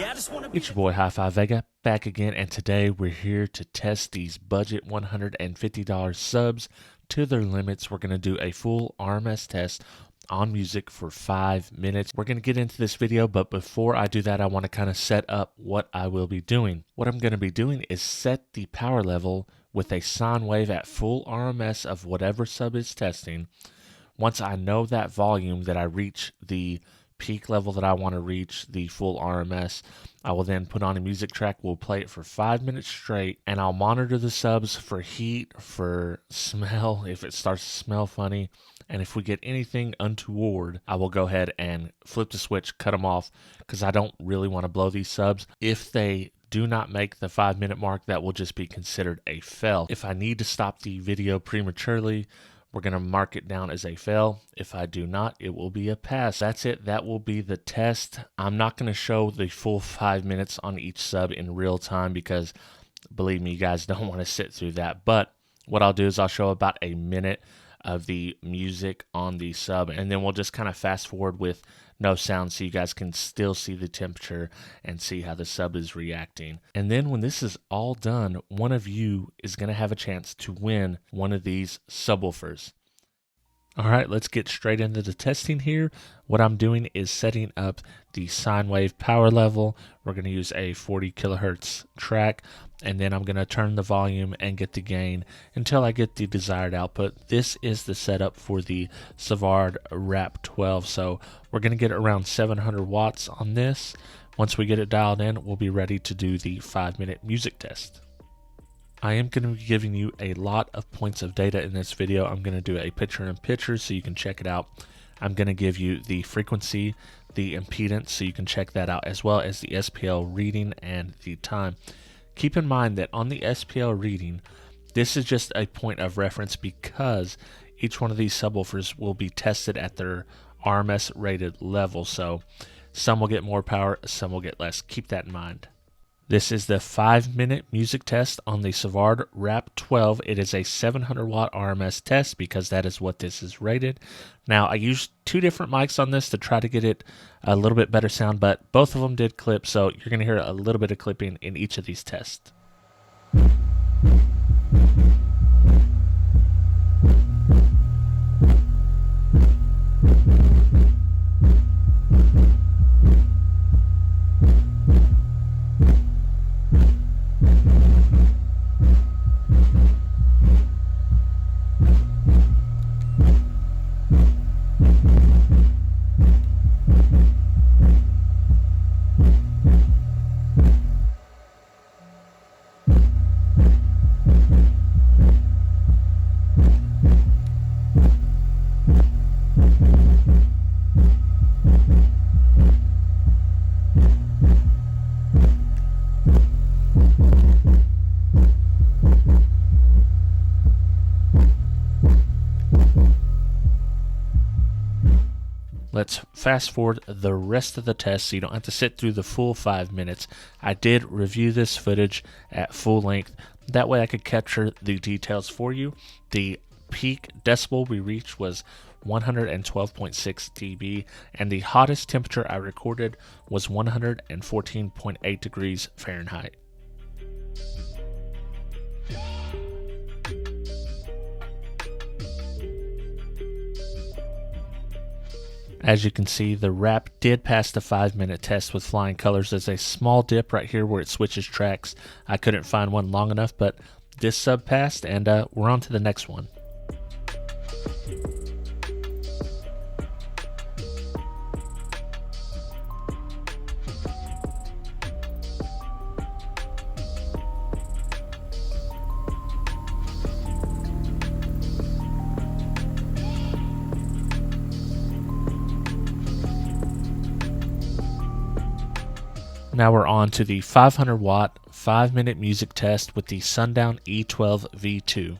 It's your boy Hi-Fi Vega back again, and today we're here to test these budget $150 subs to their limits. We're going to do a full RMS test on music for 5 minutes. We're going to get into this video, but before I do that, I want to kind of set up what I will be doing. What I'm going to be doing is set the power level with a sine wave at full RMS of whatever sub is testing. Once I know that volume, that I reach the peak level that I want to reach, the full RMS, I will then put on a music track. We'll play it for 5 minutes straight, and I'll monitor the subs for heat, for smell, if it starts to smell funny, and if we get anything untoward, I will go ahead and flip the switch, cut them off, because I don't really want to blow these subs. If they do not make the 5 minute mark, that will just be considered a fail. If I need to stop the video prematurely, we're going to mark it down as a fail. If I do not, it will be a pass. That's it. That will be the test. I'm not going to show the full 5 minutes on each sub in real time because, believe me, you guys don't want to sit through that. But what I'll do is I'll show about a minute of the music on the sub, and then we'll just kind of fast forward with no sound so you guys can still see the temperature and see how the sub is reacting. And then when this is all done, one of you is going to have a chance to win one of these subwoofers. All right, let's get straight into the testing here. What I'm doing is setting up the sine wave power level. We're going to use a 40 kilohertz track, and then I'm going to turn the volume and get the gain until I get the desired output. This is the setup for the Savard Rap 12, so we're going to get around 700 watts on this. Once we get it dialed in, we'll be ready to do the 5 minute music test. I am going to be giving you a lot of points of data in this video. I'm going to do a picture-in-picture so you can check it out. I'm going to give you the frequency, the impedance, so you can check that out, as well as the SPL reading and the time. Keep in mind that on the SPL reading, this is just a point of reference because each one of these subwoofers will be tested at their RMS rated level. So some will get more power, some will get less. Keep that in mind. This is the 5 minute music test on the Savard Rap 12. It is a 700 watt RMS test because that is what this is rated. Now, I used 2 different mics on this to try to get it a little bit better sound, but both of them did clip, so you're going to hear a little bit of clipping in each of these tests. Let's fast forward the rest of the test so you don't have to sit through the full 5 minutes. I did review this footage at full length. That way I could capture the details for you. The peak decibel we reached was 112.6 dB, and the hottest temperature I recorded was 114.8 degrees Fahrenheit. As you can see, the Rap did pass the 5 minute test with flying colors. There's a small dip right here where it switches tracks. I couldn't find one long enough, but this sub passed, and we're on to the next one. Now we're on to the 500 watt 5 minute music test with the Sundown E12 V2.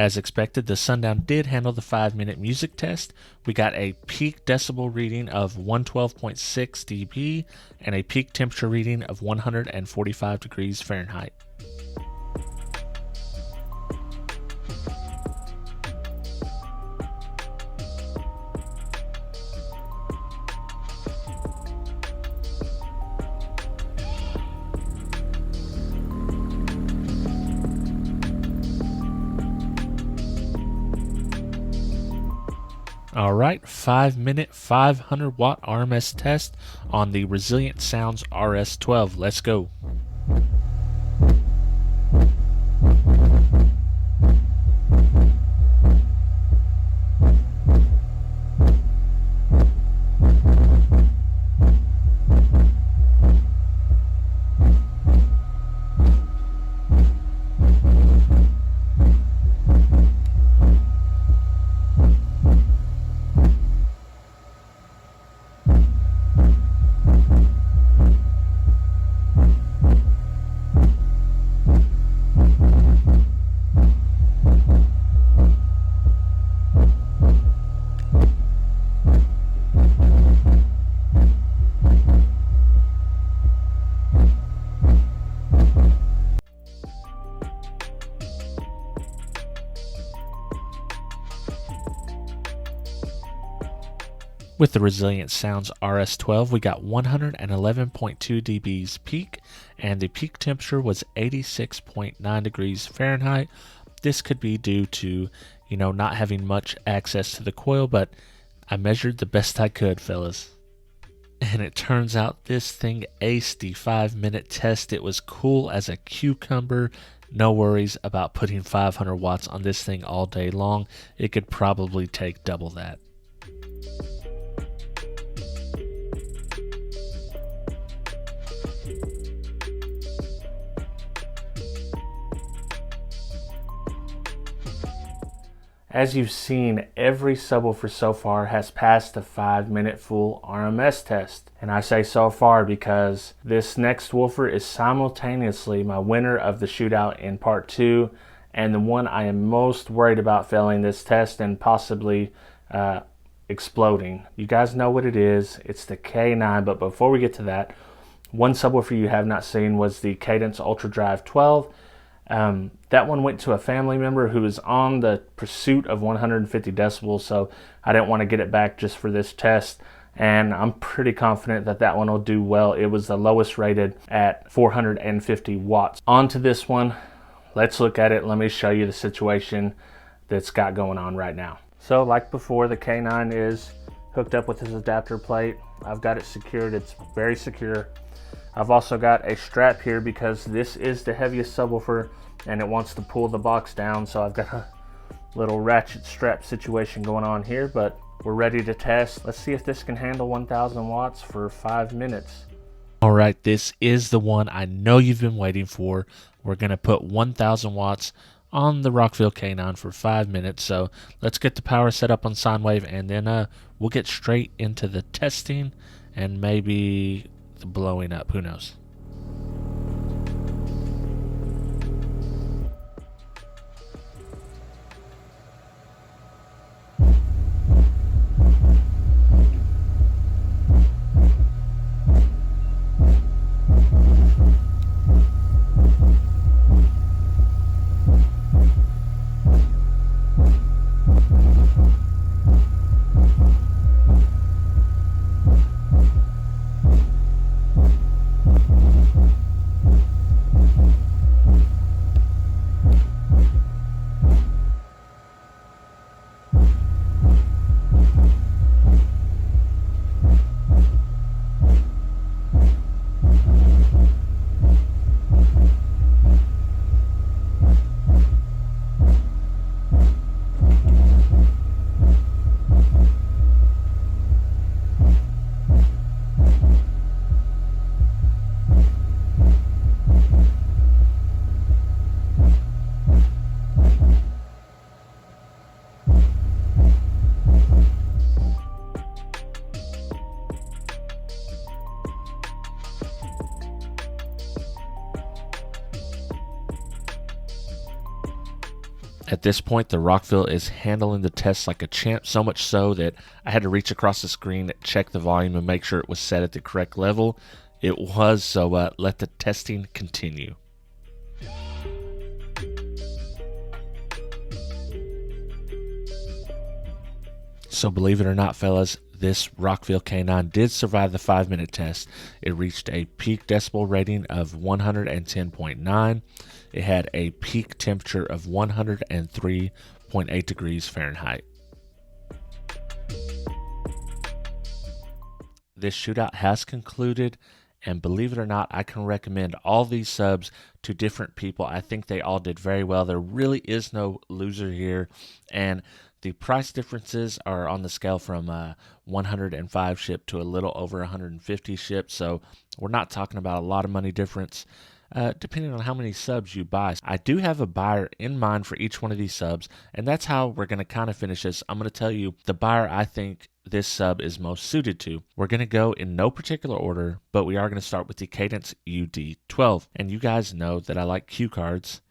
As expected, the Sundown did handle the 5-minute music test. We got a peak decibel reading of 112.6 dB and a peak temperature reading of 145 degrees Fahrenheit. Alright, 5-minute 500 watt RMS test on the Resilient Sounds RS12. Let's go. With the Resilient Sounds RS12, we got 111.2 dBs peak, and the peak temperature was 86.9 degrees Fahrenheit. This could be due to, not having much access to the coil, but I measured the best I could, fellas. And it turns out this thing aced the 5-minute test. It was cool as a cucumber. No worries about putting 500 watts on this thing all day long. It could probably take double that. As you've seen, every subwoofer so far has passed the 5-minute full RMS test. And I say so far because this next woofer is simultaneously my winner of the shootout in part 2 and the one I am most worried about failing this test and possibly exploding. You guys know what it is. It's the K9, but before we get to that, one subwoofer you have not seen was the Cadence Ultra Drive 12. That one went to a family member who was on the pursuit of 150 decibels, so I didn't want to get it back just for this test, and I'm pretty confident that that one will do well. It was the lowest rated at 450 watts. On to this one. Let's look at it. Let me show you the situation that's got going on right now. So like before, the K9 is hooked up with this adapter plate. I've got it secured. It's very secure. I've also got a strap here because this is the heaviest subwoofer and it wants to pull the box down, so I've got a little ratchet strap situation going on here, but we're ready to test. Let's see if this can handle 1000 watts for 5 minutes. All right, this is the one I know you've been waiting for. We're gonna put 1000 watts on the Rockville K9 for 5 minutes, so let's get the power set up on sine wave, and then we'll get straight into the testing and maybe the blowing up, who knows. At this point, the Rockville is handling the test like a champ, so much so that I had to reach across the screen, check the volume, and make sure it was set at the correct level. It was, so let the testing continue. So believe it or not, fellas, this Rockville K9 did survive the 5-minute test. It reached a peak decibel rating of 110.9. It had a peak temperature of 103.8 degrees Fahrenheit. This shootout has concluded, and believe it or not, I can recommend all these subs to different people. I think they all did very well. There really is no loser here, and the price differences are on the scale from 105 shipped to a little over 150 shipped, so we're not talking about a lot of money difference. Depending on how many subs you buy. I do have a buyer in mind for each one of these subs, and that's how we're going to kind of finish this. I'm going to tell you the buyer I think this sub is most suited to. We're going to go in no particular order, but we are going to start with the Cadence UD-12. And you guys know that I like cue cards,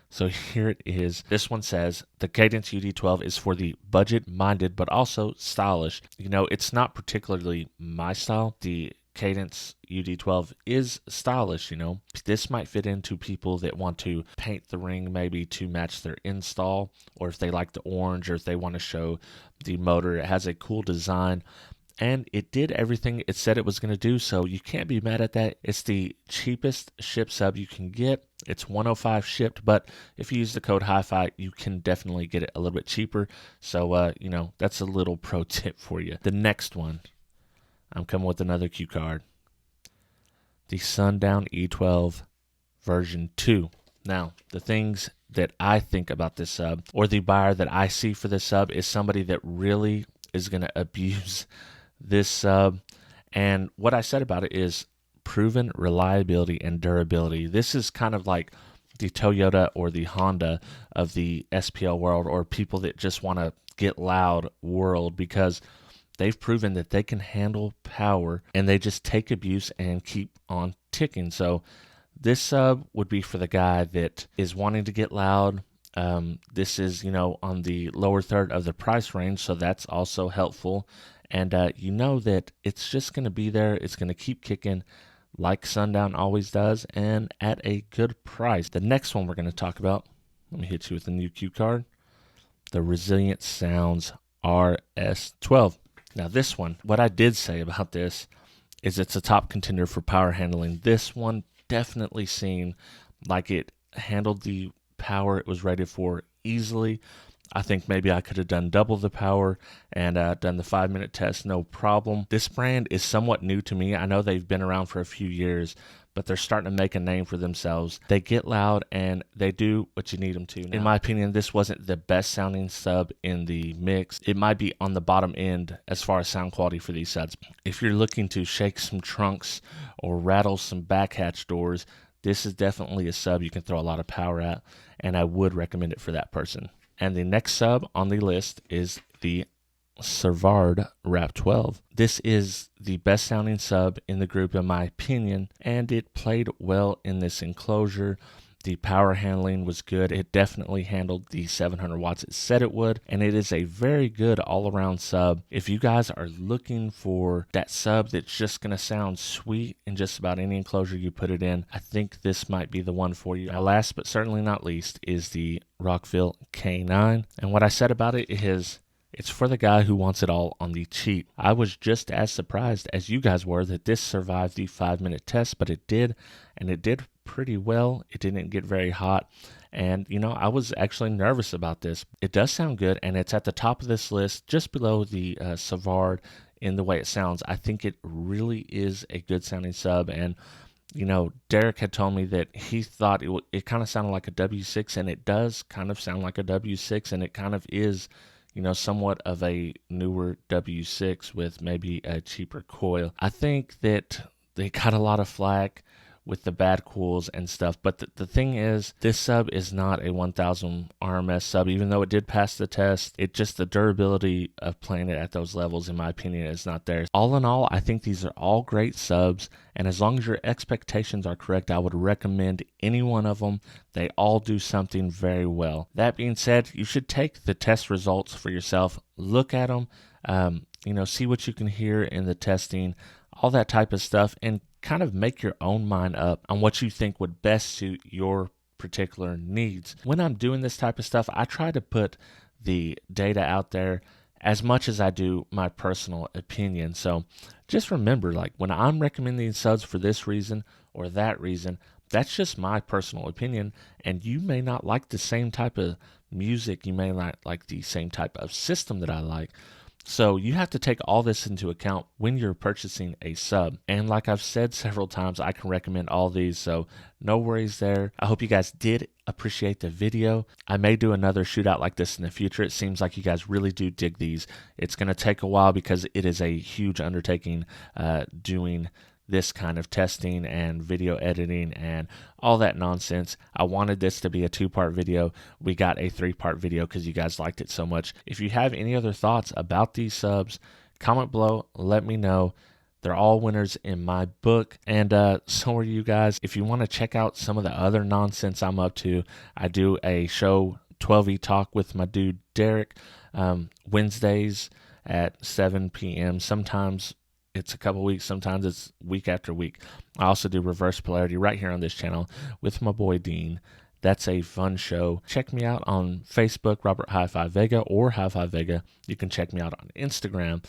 so here it is. This one says, the Cadence UD-12 is for the budget-minded, but also stylish. You know, it's not particularly my style. The Cadence UD-12 is stylish, you know. This might fit into people that want to paint the ring maybe to match their install, or if they like the orange, or if they want to show the motor. It has a cool design, and it did everything it said it was going to do, so you can't be mad at that. It's the cheapest ship sub you can get. It's 105 shipped, but if you use the code HiFi, you can definitely get it a little bit cheaper. So, you know, that's a little pro tip for you. The next one, I'm coming with another cue card. The Sundown E12 version 2. Now, the things that I think about this sub, or the buyer that I see for this sub, is somebody that really is going to abuse this sub. And what I said about it is proven reliability and durability. This is kind of like the Toyota or the Honda of the SPL world, or people that just want to get loud world, because they've proven that they can handle power and they just take abuse and keep on ticking. So this sub would be for the guy that is wanting to get loud. This is, you know, on the lower third of the price range, so that's also helpful. And you know that it's just going to be there. It's going to keep kicking like Sundown always does, and at a good price. The next one we're going to talk about, let me hit you with a new cue card, the Resilient Sounds RS-12. Now this one, what I did say about this is it's a top contender for power handling. This one definitely seemed like it handled the power it was rated for easily. I think maybe I could have done double the power and done the 5-minute test, no problem. This brand is somewhat new to me. I know they've been around for a few years, but they're starting to make a name for themselves. They get loud and they do what you need them to. Now, in my opinion, this wasn't the best sounding sub in the mix. It might be on the bottom end as far as sound quality for these subs. If you're looking to shake some trunks or rattle some back hatch doors, this is definitely a sub you can throw a lot of power at, and I would recommend it for that person. And the next sub on the list is the Savard Rap 12. This is the best sounding sub in the group in my opinion, and it played well in this enclosure. The power handling was good. It definitely handled the 700 watts it said it would, and it is a very good all-around sub. If you guys are looking for that sub that's just going to sound sweet in just about any enclosure you put it in, I think this might be the one for you. Now, last but certainly not least is the Rockville K9, and what I said about it is it's for the guy who wants it all on the cheap. I was just as surprised as you guys were that this survived the 5-minute test, but it did, and it did pretty well. It didn't get very hot, and you know, I was actually nervous about this. It does sound good, and it's at the top of this list, just below the Savard in the way it sounds. I think it really is a good sounding sub, and you know, Derek had told me that he thought it kind of sounded like a W6, and it does kind of sound like a W6, and it kind of is, you know, somewhat of a newer W6 with maybe a cheaper coil. I think that they got a lot of flack with the bad cools and stuff. But the thing is, this sub is not a 1000 RMS sub, even though it did pass the test. It just, the durability of playing it at those levels, in my opinion, is not there. All in all, I think these are all great subs, and as long as your expectations are correct, I would recommend any one of them. They all do something very well. That being said, you should take the test results for yourself, look at them, see what you can hear in the testing, all that type of stuff, and kind of make your own mind up on what you think would best suit your particular needs. When I'm doing this type of stuff, I try to put the data out there as much as I do my personal opinion. So just remember, like, when I'm recommending subs for this reason or that reason, that's just my personal opinion, and you may not like the same type of music, you may not like the same type of system that I like. So you have to take all this into account when you're purchasing a sub. And like I've said several times, I can recommend all these, so no worries there. I hope you guys did appreciate the video. I may do another shootout like this in the future. It seems like you guys really do dig these. It's going to take a while because it is a huge undertaking doing this kind of testing and video editing and all that nonsense. I wanted this to be a 2-part video. We got a 3-part video because you guys liked it so much. If you have any other thoughts about these subs, comment below, let me know. They're all winners in my book, and so are you guys. If you want to check out some of the other nonsense I'm up to, I do a show, 12E Talk, with my dude Derek, Wednesdays at 7 p.m. Sometimes it's a couple weeks, sometimes it's week after week. I also do Reverse Polarity right here on this channel with my boy Dean. That's a fun show. Check me out on Facebook, Robert Hi-Fi Vega, or Hi-Fi Vega. You can check me out on Instagram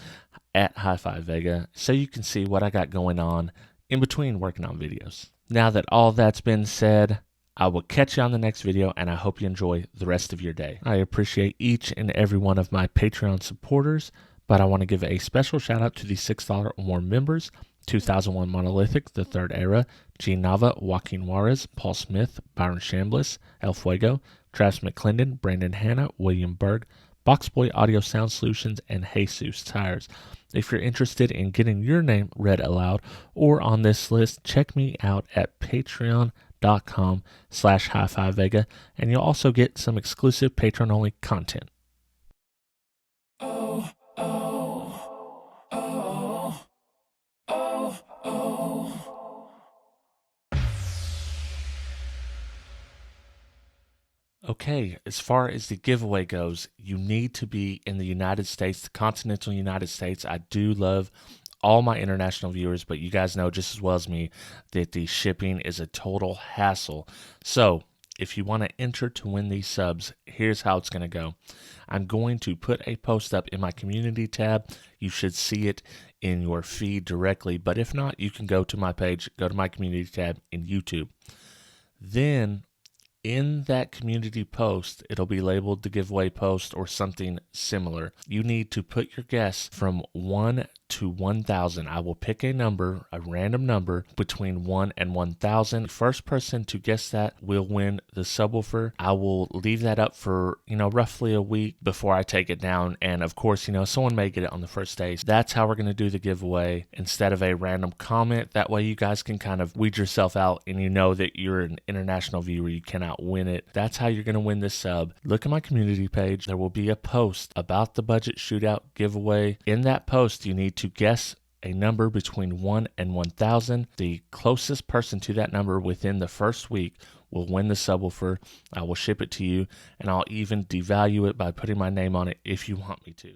at Hi-Fi Vega, so you can see what I got going on in between working on videos. Now that all that's been said, I will catch you on the next video, and I hope you enjoy the rest of your day. I appreciate each and every one of my Patreon supporters, but I want to give a special shout out to the $6 or more members: 2001 Monolithic, The Third Era, G Nava, Joaquin Juarez, Paul Smith, Byron Chambliss, El Fuego, Travis McClendon, Brandon Hanna, William Berg, Boxboy Audio Sound Solutions, and Jesus Tires. If you're interested in getting your name read aloud or on this list, check me out at patreon.com/Hi-Fi Vega, and you'll also get some exclusive Patreon-only content. Okay, as far as the giveaway goes, you need to be in the United States, the continental United States. I do love all my international viewers, but you guys know just as well as me that the shipping is a total hassle. So if you want to enter to win these subs, here's how it's going to go. I'm going to put a post up in my community tab. You should see it in your feed directly, but if not, you can go to my page, go to my community tab in YouTube. Then in that community post, it'll be labeled the giveaway post or something similar. You need to put your guess from 1 to 1,000. I will pick a number, a random number between 1 and 1,000. First person to guess that will win the subwoofer. I will leave that up for, roughly a week before I take it down. And of course, someone may get it on the first day. That's how we're going to do the giveaway instead of a random comment. That way you guys can kind of weed yourself out and you know that you're an international viewer. You cannot win it. That's how you're going to win this sub. Look at my community page. There will be a post about the budget shootout giveaway. In that post, you need to guess a number between 1 and 1,000. The closest person to that number within the first week will win the subwoofer. I will ship it to you, and I'll even devalue it by putting my name on it if you want me to.